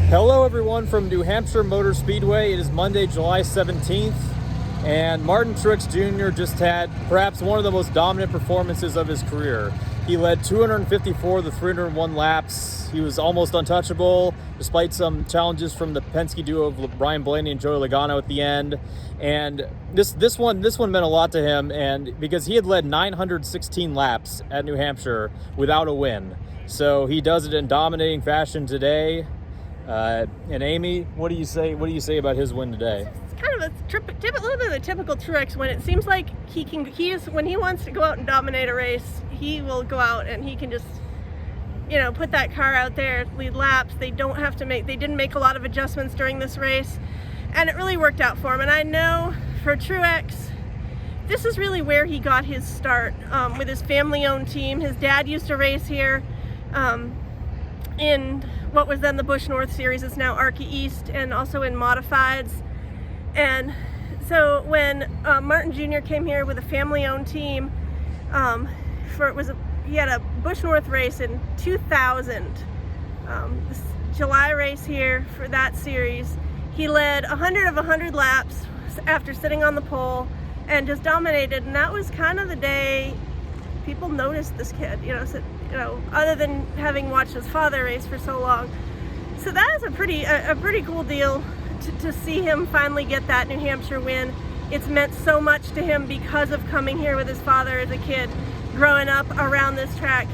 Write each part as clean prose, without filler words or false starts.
Hello everyone from New Hampshire Motor Speedway. It is Monday, July 17th, and Martin Truex Jr. just had perhaps one of the most dominant performances of his career. He led 254 of the 301 laps. He was almost untouchable, despite some challenges from the Penske duo of Ryan Blaney and Joey Logano at the end. And this one meant a lot to him, and because he had led 916 laps at New Hampshire without a win. So he does it in dominating fashion today. And Amy, what do you say? What do you say about his win today? It's kind of a little bit of the typical Truex win. It seems like when he wants to go out and dominate a race, he will go out and he can just, put that car out there, lead laps. They didn't make a lot of adjustments during this race, and it really worked out for him. And I know for Truex, this is really where he got his start with his family-owned team. His dad used to race here in what was then the Busch North Series. It's now Arca East, and also in modifieds. And so when Martin Jr. came here with a family-owned team, he had a Busch North race in 2000. This July race here for that series, he led 100 of 100 laps after sitting on the pole and just dominated. And that was kind of the day people noticed this kid, other than having watched his father race for so long. So that is a pretty cool deal to see him finally get that New Hampshire win. It's meant so much to him because of coming here with his father as a kid, growing up around this track,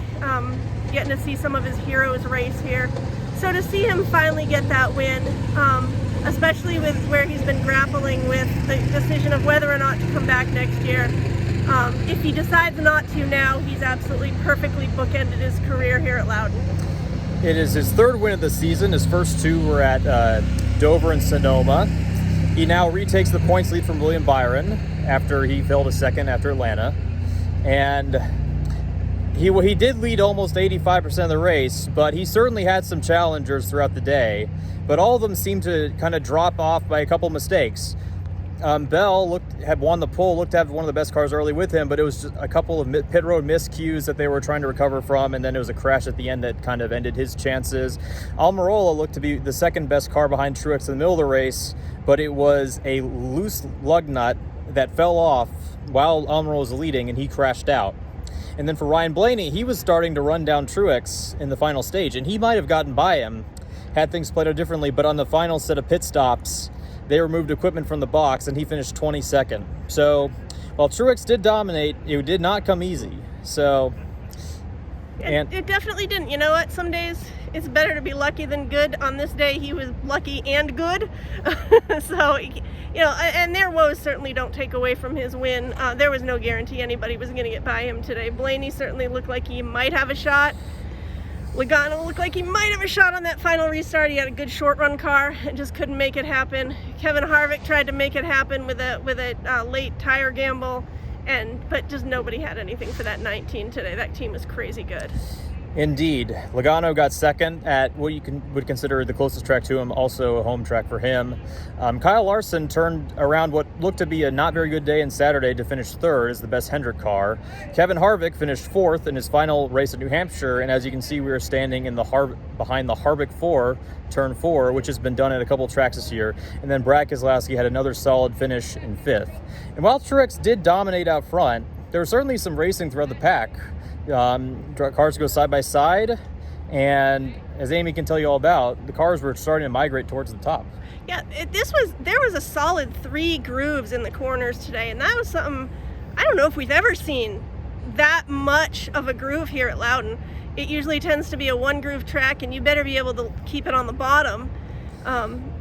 getting to see some of his heroes race here. So to see him finally get that win, especially with where he's been grappling with the decision of whether or not to come back next year. If he decides not to now, he's absolutely perfectly bookended his career here at Loudon. It is his third win of the season. His first two were at Dover and Sonoma. He now retakes the points lead from William Byron after he fell to second after Atlanta. And he did lead almost 85% of the race, but he certainly had some challengers throughout the day. But all of them seemed to kind of drop off by a couple mistakes. Bell had won the pole, looked to have one of the best cars early with him, but it was just a couple of pit road miscues that they were trying to recover from, and then it was a crash at the end that kind of ended his chances. Almirola looked to be the second best car behind Truex in the middle of the race, but it was a loose lug nut that fell off while Almirola was leading, and he crashed out. And then for Ryan Blaney, he was starting to run down Truex in the final stage, and he might have gotten by him had things played out differently, but on the final set of pit stops, they removed equipment from the box, and he finished 22nd. So, while Truex did dominate, it did not come easy. So, it definitely didn't. You know what? Some days it's better to be lucky than good. On this day, he was lucky and good. So, and their woes certainly don't take away from his win. There was no guarantee anybody was going to get by him today. Blaney certainly looked like he might have a shot. Logano looked like he might have a shot on that final restart. He had a good short run car and just couldn't make it happen. Kevin Harvick tried to make it happen with a late tire gamble, but just nobody had anything for that 19 today. That team was crazy good. Indeed. Logano got second at what you would consider the closest track to him, also a home track for him. Kyle Larson turned around what looked to be a not very good day on Saturday to finish third as the best Hendrick car. Kevin Harvick finished fourth in his final race at New Hampshire, and as you can see, we are standing in behind the Harvick 4, turn 4, which has been done at a couple tracks this year. And then Brad Keselowski had another solid finish in fifth. And while Truex did dominate out front, there was certainly some racing throughout the pack. Cars go side by side, and as Amy can tell you all about, the cars were starting to migrate towards the top. Yeah, there was a solid 3 grooves in the corners today, and that was something I don't know if we've ever seen that much of a groove here at Loudon. It usually tends to be a 1 groove track, and you better be able to keep it on the bottom.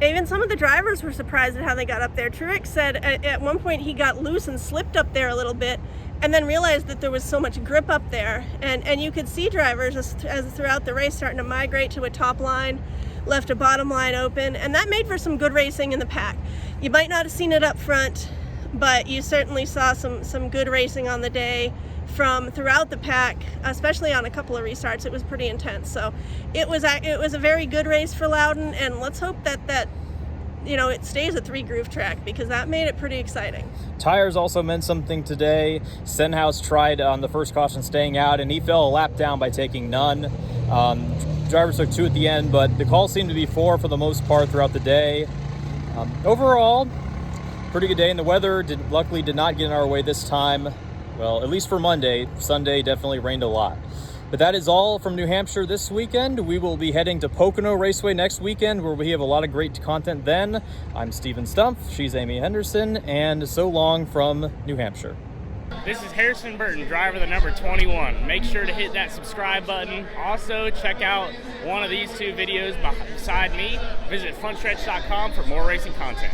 Even some of the drivers were surprised at how they got up there. Truex said at one point he got loose and slipped up there a little bit, and then realized that there was so much grip up there. And you could see drivers as throughout the race starting to migrate to a top line, left a bottom line open, and that made for some good racing in the pack. You might not have seen it up front, but you certainly saw some good racing on the day from throughout the pack, especially on a couple of restarts. It was pretty intense. So it was a very good race for Loudon, and let's hope that it stays a 3 groove track, because that made it pretty exciting. Tires also meant something today. Stenhouse tried on the first caution staying out, and he fell a lap down by taking none. drivers took 2 at the end, but the call seemed to be 4 for the most part throughout the day. Overall, pretty good day, and the weather luckily did not get in our way this time. Well, at least for Monday. Sunday definitely rained a lot. But that is all from New Hampshire this weekend. We will be heading to Pocono Raceway next weekend, where we have a lot of great content then. I'm Steven Stumpf, she's Amy Henderson, and so long from New Hampshire. This is Harrison Burton, driver the number 21. Make sure to hit that subscribe button. Also, check out one of these 2 videos beside me. Visit funstretch.com for more racing content.